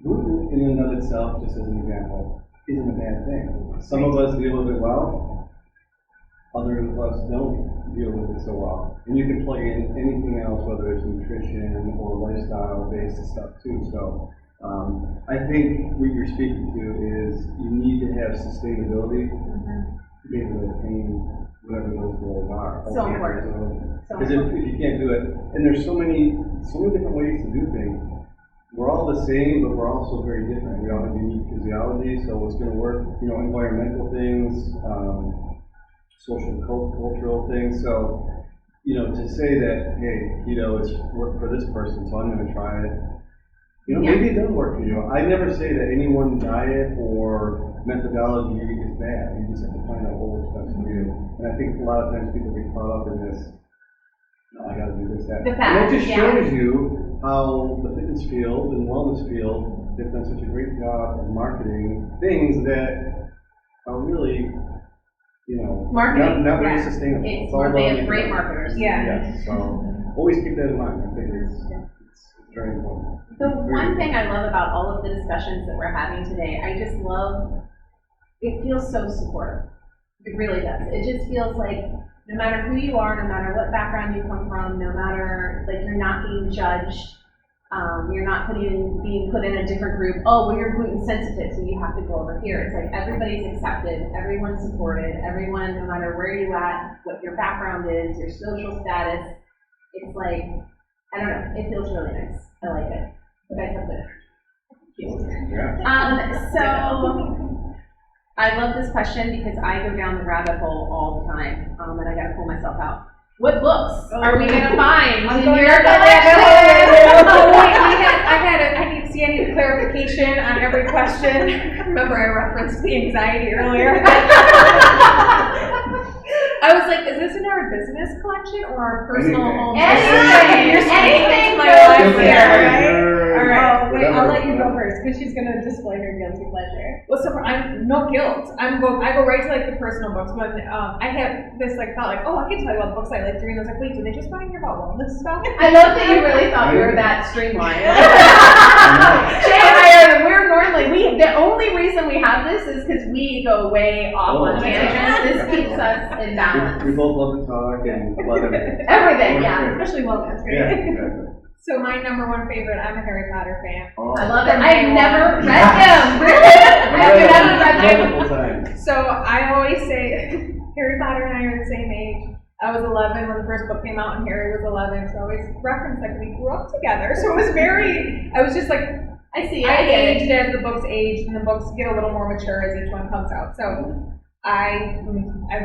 Gluten in and of itself, just as an example, isn't a bad thing. Some of us deal with it well, others of us don't deal with it so well. And you can plug in anything else, whether it's nutrition or lifestyle-based stuff too. So I think what you're speaking to is you need to have sustainability to be able to attain whatever those goals are. So important. Because if you can't do it, and there's so many different ways to do things. We're all the same, but we're also very different. We all have unique physiology, so what's going to work, you know, environmental things, social, cultural things. So, you know, to say that, hey, keto is work for this person, so I'm going to try it. You know, maybe it does work for you. I never say that any one diet or methodology is bad. You just have to find out what works best for you. And I think a lot of times people get caught up in this, no, I got to do this, that. And that just shows you how the fitness field and wellness field have done such a great job of marketing things that are really, you know, not very sustainable. It's they have great marketers. Yes, so always keep that in mind. I think it's very important. The one thing I love about all of the discussions that we're having today, I just love, it feels so supportive. It really does. It just feels like no matter who you are, no matter what background you come from, no matter, like, you're not being judged, you're not being put in a different group. Oh, well, you're gluten sensitive, so you have to go over here. It's like everybody's accepted, everyone's supported, everyone, no matter where you're at, what your background is, your social status. It's like, I don't know, it feels really nice. I like it. You guys have good energy. So I love this question because I go down the rabbit hole all the time, and I gotta pull myself out. What books are we gonna find in your collection? I need clarification on every question. Remember, I referenced the anxiety earlier. I was like, is this in our business collection or our personal home? Anything my goes life here, right? All right, wait, I'll let you go first because she's going to display her guilty pleasure. Well, so I'm no guilt. I go right to like the personal books. When I have this like thought, like, oh, I can tell you all the books I like to read. I was like, wait, do they just want to hear about wellness stuff? I love that you really thought we were that streamlined. Jay and I we're normally, the only reason we have this is because we go way off on tangents. This keeps us in balance. We both love to talk and love everything. Everything, yeah. Especially wellness, right? Yeah, exactly. So my number one favorite, I'm a Harry Potter fan. Oh. I love it. I've never read him. Really? I've never read him. So I always say, Harry Potter and I are the same age. I was 11 when the first book came out, and Harry was 11. So I always reference like we grew up together. So it was I was just like, I aged as the books age, and the books get a little more mature as each one comes out. So I've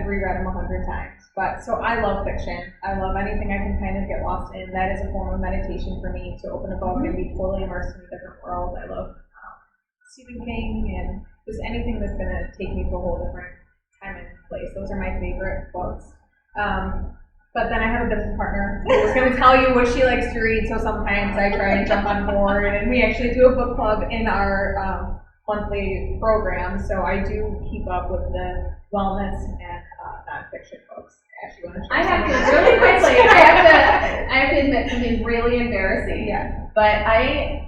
reread them 100 times. But so I love fiction. I love anything I can kind of get lost in. That is a form of meditation for me, to open a book and be totally immersed in a different world. I love Stephen King and just anything that's going to take me to a whole different time and place. Those are my favorite books. But then I have a business partner who's going to tell you what she likes to read. So sometimes I try and jump on board, and we actually do a book club in our monthly program. So I do keep up with the wellness and nonfiction books. I have to really quickly. I have to admit something really embarrassing. Yeah. But I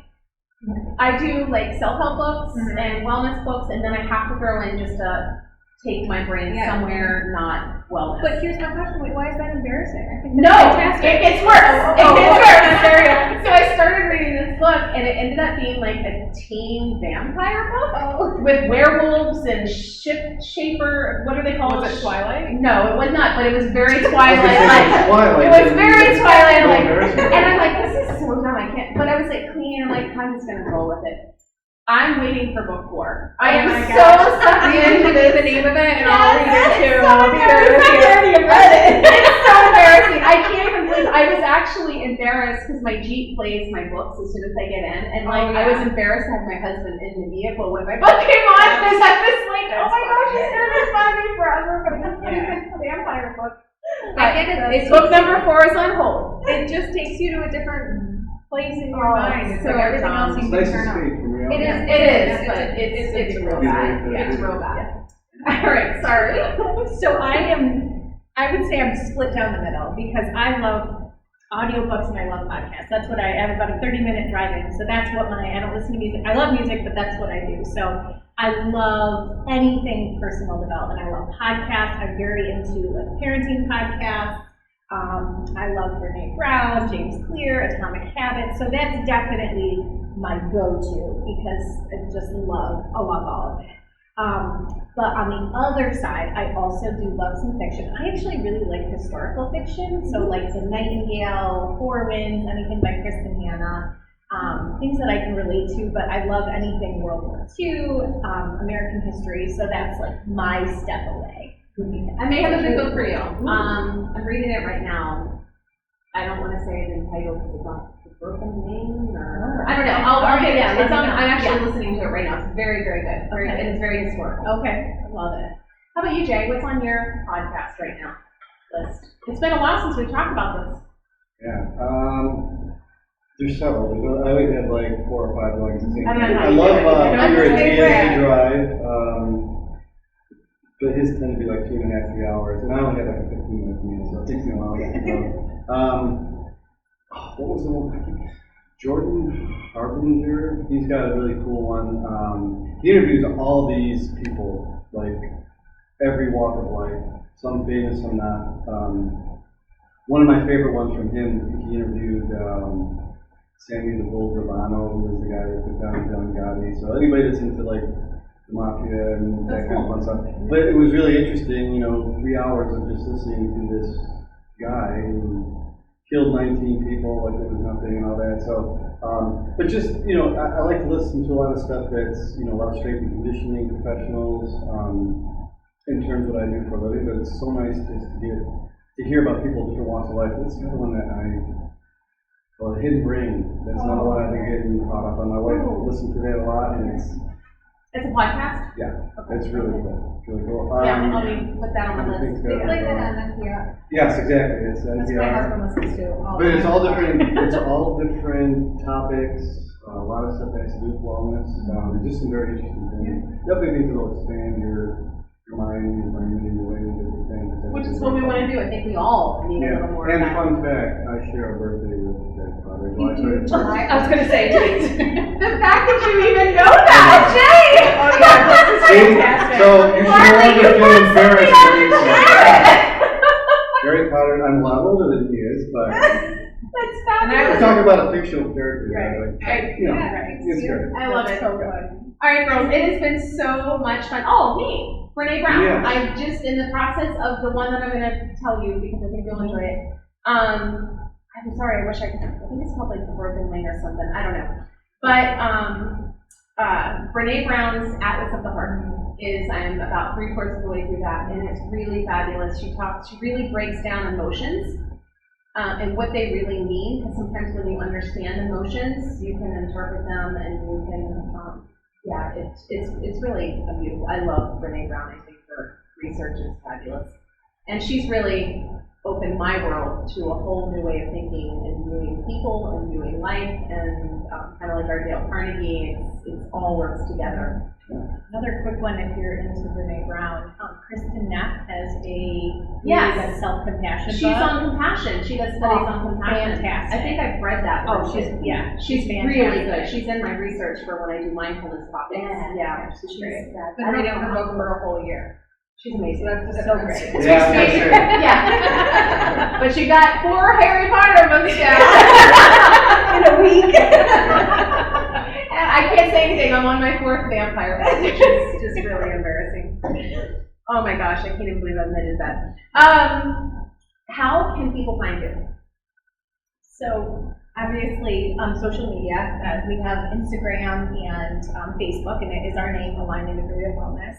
do like self-help books and wellness books, and then I have to throw in just a take my brain somewhere not wellness. But here's my question, wait, why is that embarrassing? I think No, that's fantastic. it gets worse. It gets worse. So I started reading this book, and it ended up being like a teen vampire book with werewolves and shaper. What are they called? Was it Twilight? No, it was not. But it was very Twilight. Twilight. It was very Twilight. No Like, embarrassment. and I'm like, this is so dumb. I can't. But I was like cleaning. I'm like, I'm just gonna roll with it. I'm waiting for book 4. I am my so gosh. sucked into this. the name of it, and I'll read it too. It's so I'll be there with embarrassing. you. It's so embarrassing. I can't even believe. I was actually embarrassed because my Jeep plays my books as soon as I get in, and like I was embarrassed to have my husband in the vehicle when my book came on because I was like, oh my gosh, he's gonna respond me forever, but it's a vampire book. I get it. It's Book number 4 is on hold. It just takes you to a different place in your Oh, mind. It's so like everything dumb. else It's seems nice to to turn on. escape from reality. It is, but it's real bad. It's real bad. All right, sorry. So I would say I'm split down the middle because I love audiobooks and I love podcasts. That's what I have about a 30-minute drive-in. So that's what I don't listen to music. I love music, but that's what I do. So I love anything personal development. I love podcasts. I'm very into like parenting podcasts. I love Brene Brown, James Clear, Atomic Habits. So that's definitely my go-to because I just love all of it. But on the other side, I also do love some fiction. I actually really like historical fiction. So like The Nightingale, Four Winds, anything by Kristen Hanna. Things that I can relate to, but I love anything World War II, American history. So that's like my step away. I may have a good book for you. I'm reading it right now. I don't want to say it's entitled because it's on The Broken Wing or I don't know. I'll get it. It's on. I'm actually listening to it right now. It's very, very good. And it's very historical. Okay, I love it. How about you, Jay? What's on your podcast right now list? It's been a while since we talked about this. Yeah. There's several. I always have like 4 or 5 going at the same I don't know time. how I you love do it. Under a Same TSC Drive. But his tend to be like 2.5, 3 hours, and I only have like a 15-minute meeting, so it takes me a while to get to go. What was the one? Jordan Harbinger. He's got a really cool one. He interviews all these people, like every walk of life. Some famous, some not. One of my favorite ones from him, he interviewed Sammy the Bull Gravano, who was the guy that took down John Gotti. So anybody that's into like mafia and that kind of fun stuff. But it was really interesting, 3 hours of just listening to this guy who killed 19 people like it was nothing and all that. So, but just, I like to listen to a lot of stuff that's, a lot of strength and conditioning professionals in terms of what I do for a living. But it's so nice just to hear about people different walks of life. That's the other one that the Hidden Brain. That's another one I've been getting caught up on. My wife listens to that a lot, and it's a podcast? Yeah, it's really cool. It's really cool. Yeah, let me put that on my list. They play that on NPR. Yes, exactly. It's That's NPR. what my husband listens to. But it's all different. It's all different topics. A lot of stuff has to do with wellness. Just some very interesting things. Definitely things that will expand your mind, your brain, and your way to do things. Which is what we want to do. I think we all need a little more of And that. fun fact, I share a birthday with Jay Verna. I was going to say, The fact that you even know that, Jay! oh yeah, this is fantastic. So you should no Marlee, longer you feel put embarrassed. something on the Harry Potter, I'm a lot older than he is, but That's we're fabulous. talking about a fictional character. Right. Like, Right. it's good. I love it. So good. All right, girls, it has been so much fun. Oh, me, Brene Brown. Yes. I'm just in the process of the one that I'm going to tell you because I think you'll enjoy it. I'm sorry, I wish I think it's called like The Broken Wing or something. I don't know. But Brene Brown's Atlas of the Heart I'm about 3/4 of the way through that, and it's really fabulous. She really breaks down emotions and what they really mean, because sometimes when you understand emotions, you can interpret them and you can, it's really a beautiful. I love Brene Brown. I think her research is fabulous, and she's really opened my world to a whole new way of thinking and viewing people and viewing life, and kind of like our Dale Carnegie, it's all works together. Another quick one, if you're into Brene Brown, Kristen Neff has a Yes. really good self-compassion She's book. on compassion. She does studies on compassion. Fantastic. I think I've read that. Oh, one. she's really fantastic. good. She's in my research for when I do mindfulness topics. Yeah, she's great. Been reading her book for a whole year. She's amazing. That's the So difference. great. Yeah, that's it. Yeah. But she got 4 Harry Potter books down. In a week. And I can't say anything. I'm on my 4th vampire book, which is just really embarrassing. Oh my gosh, I can't even believe I admitted that. How can people find you? So obviously, social media, we have Instagram and Facebook, and it is our name, Align Integrative Wellness.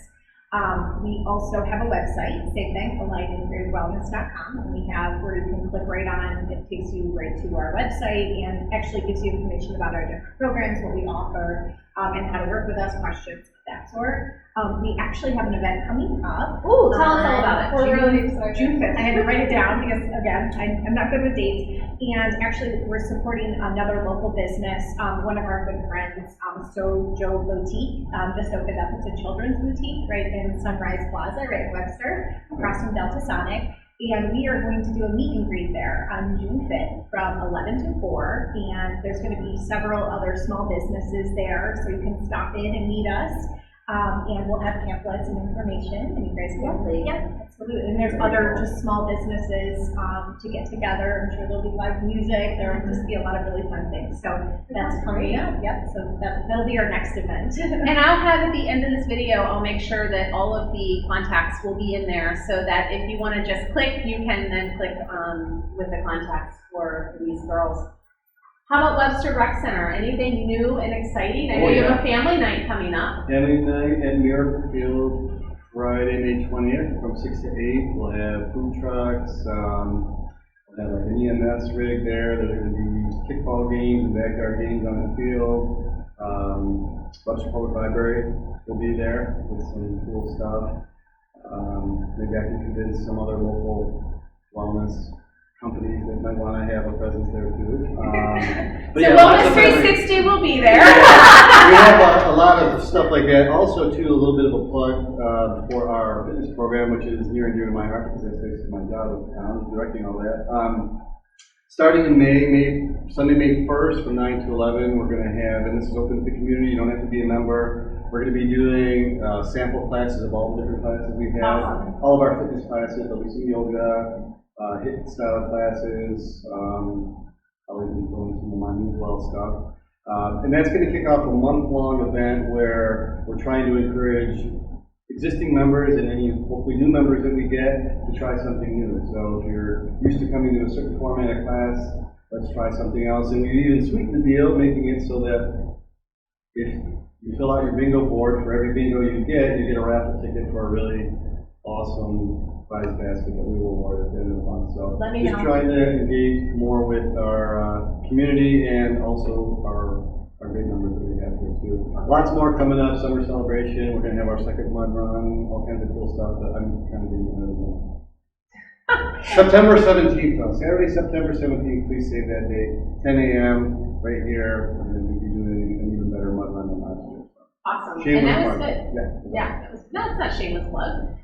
We also have a website, same thing, alignintegrativewellness.com, and we have where you can click right on, it takes you right to our website and actually gives you information about our different programs, what we offer, and how to work with us, questions of that sort. We actually have an event coming up. Ooh, tell us all about it. We're really excited. June 5th. I had to write it down because, again, I'm not good with dates. And actually, we're supporting another local business. One of our good friends, So Joe Boutique, just opened up. It's a children's boutique right in Sunrise Plaza, right in Webster, across from Delta Sonic. And we are going to do a meet and greet there on June 5th from 11 to 4. And there's going to be several other small businesses there, so you can stop in and meet us. And we'll have pamphlets and information, and you guys can, yeah, absolutely. And there's other just small businesses to get together. I'm sure there'll be live music. There will just be a lot of really fun things. So that's coming up. Yep. So that'll be our next event. And I'll have at the end of this video, I'll make sure that all of the contacts will be in there so that if you want to just click, you can then click with the contacts for these girls. How about Webster Rec Center? Anything new and exciting? I know you have a family night coming up. Family night at Miracle Field, Friday, May 20th, from 6 to 8. We'll have food trucks. We'll have like an EMS rig there. There's going to be kickball games and backyard games on the field. Webster Public Library will be there with some cool stuff. Maybe I can convince some other local wellness companies that might want to have a presence there too. So Wellness 360 will be there. We have a lot of stuff like that. Also, too, a little bit of a plug for our fitness program, which is near and dear to my heart because that's basically my job at town, directing all that. Starting in Sunday, May 1st from 9 to 11, we're going to have, and this is open to the community, you don't have to be a member. We're going to be doing sample classes of all the different classes we have. Awesome. All of our fitness classes, there'll be some yoga, HIIT style classes, I'll even go into some of my Move Well stuff. And that's going to kick off a month-long event where we're trying to encourage existing members and any hopefully new members that we get to try something new. So if you're used to coming to a certain format of class, let's try something else. And we even sweeten the deal, making it so that if you fill out your bingo board, for every bingo you get a raffle ticket for a really awesome prize basket that we will award at the end of the month. So just trying to engage more with our community and also our great members that we have here too. Lots more coming up, summer celebration. We're going to have our second mud run, all kinds of cool stuff that I'm kind of getting September 17th though, Saturday, September 17th, please save that date, 10 a.m. right here. We're going to be doing an even better mud run than last year. Awesome. Shameless and that was plug. good. Yeah. No, it's not shameless plug.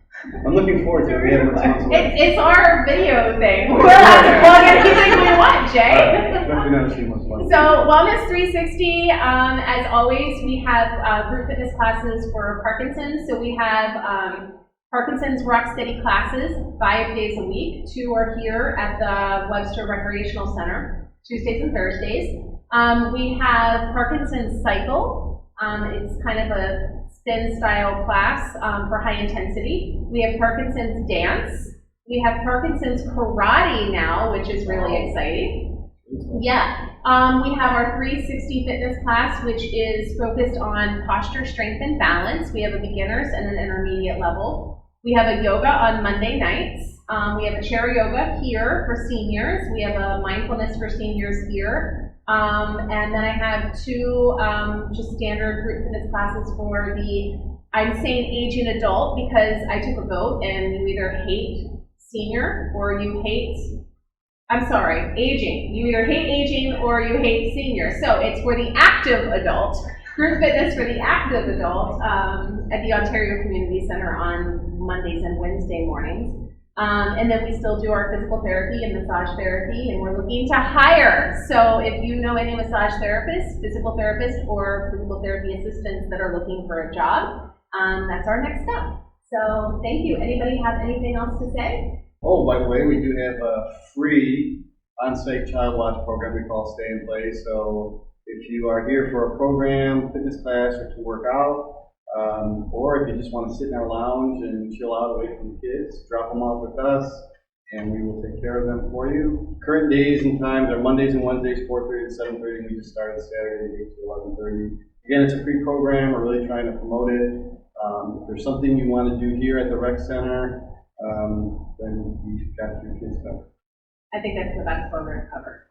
I'm looking forward to it. We have next month. It's our video thing. We'll have to plug anything we want, Jay. Definitely not a shameless plug. So Wellness 360, as always, we have group fitness classes for Parkinson's. So we have Parkinson's Rock Steady classes 5 days a week. 2 are here at the Webster Recreational Center, Tuesdays and Thursdays. We have Parkinson's Cycle. It's kind of a spin style class for high intensity. We have Parkinson's Dance. We have Parkinson's Karate now, which is really exciting. Yeah. We have our 360 fitness class, which is focused on posture, strength, and balance. We have a beginner's and an intermediate level. We have a yoga on Monday nights. We have a chair yoga here for seniors. We have a mindfulness for seniors here. And then I have 2 just standard group fitness classes for I'm saying aging adult because I took a vote and you either hate senior or you hate, aging. You either hate aging or you hate senior. So it's for the active adult, group fitness for the active adult at the Ontario Community Center on Mondays and Wednesday mornings. And then we still do our physical therapy and massage therapy, and we're looking to hire. So if you know any massage therapists, physical therapists, or physical therapy assistants that are looking for a job, that's our next step. So thank you. Anybody have anything else to say? Oh, by the way, we do have a free on-site child watch program we call Stay and Play. So if you are here for a program, fitness class, or to work out, or if you just want to sit in our lounge and chill out away from the kids, drop them off with us, and we will take care of them for you. Current days and times are Mondays and Wednesdays, 4:30 to 7:30, and we just started Saturdays, 8 to 11:30. Again, it's a free program. We're really trying to promote it. If there's something you want to do here at the rec center, then you've got your kids covered. I think that's the best program ever.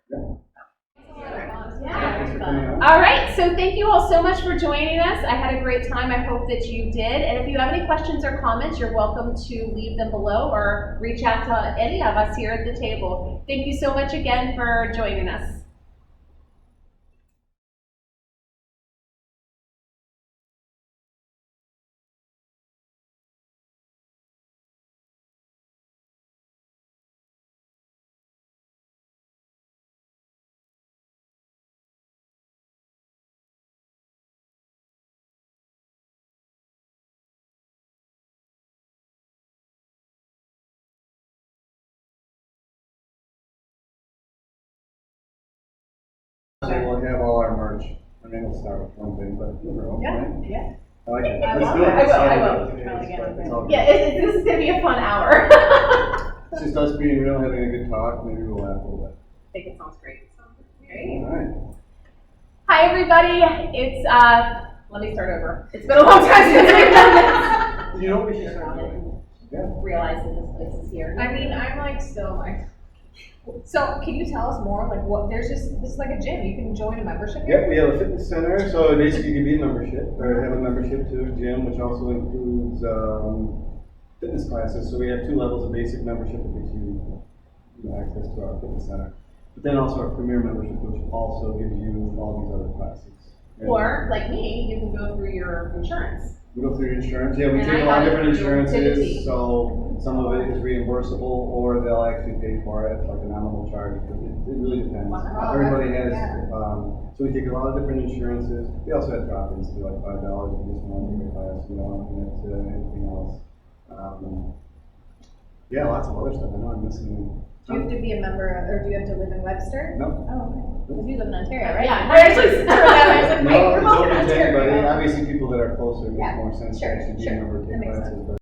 Thanks for coming out. All right, so thank you all so much for joining us. I had a great time. I hope that you did. And if you have any questions or comments, you're welcome to leave them below or reach out to any of us here at the table. Thank you so much again for joining us. So we'll have all our merch. I mean, we'll start with one thing, but you know, right? Yeah. I like it. I Let's love do it. it. I will. It's all good. Yeah, this is going to be a fun hour. It's just us being real, having a good talk. Maybe we'll laugh a little bit. I think it sounds great. All right. Hi, everybody. It's, let me start over. It's been a long time since we've done this. You know what we should start doing? Yeah. Realize that this place is here. I mean, I'm like still like. So can you tell us more? Like what? There's just this is like a gym. You can join a membership here. Yep, we have a fitness center, so basically you can be a membership, or have a membership to a gym, which also includes fitness classes. So we have 2 levels of basic membership that gives you access to our fitness center. But then also our premier membership, which also gives you all these other classes. And Or, like me, you can go through your insurance. we go through your insurance. Yeah, we And take I a lot of have different it through insurances, Activity. so some of it is reimbursable, or they'll actually pay for it, like a nominal charge. It really depends. Wow, Everybody has, yeah. so we take a lot of different insurances. We also have drop-ins too, like $5 if you just want to take a class, you don't want to commit to anything else. Yeah, lots of other stuff. I know I'm missing. Do you have to be a member, or do you have to live in Webster? No. Oh, okay. Because you live in Ontario, right? Yeah, we're actually I was like, wait, No, we're it's both in open to Ontario. anybody. Obviously, people that are closer, it Yeah, makes more sense to sure, actually be a sure. member, That take makes classes. But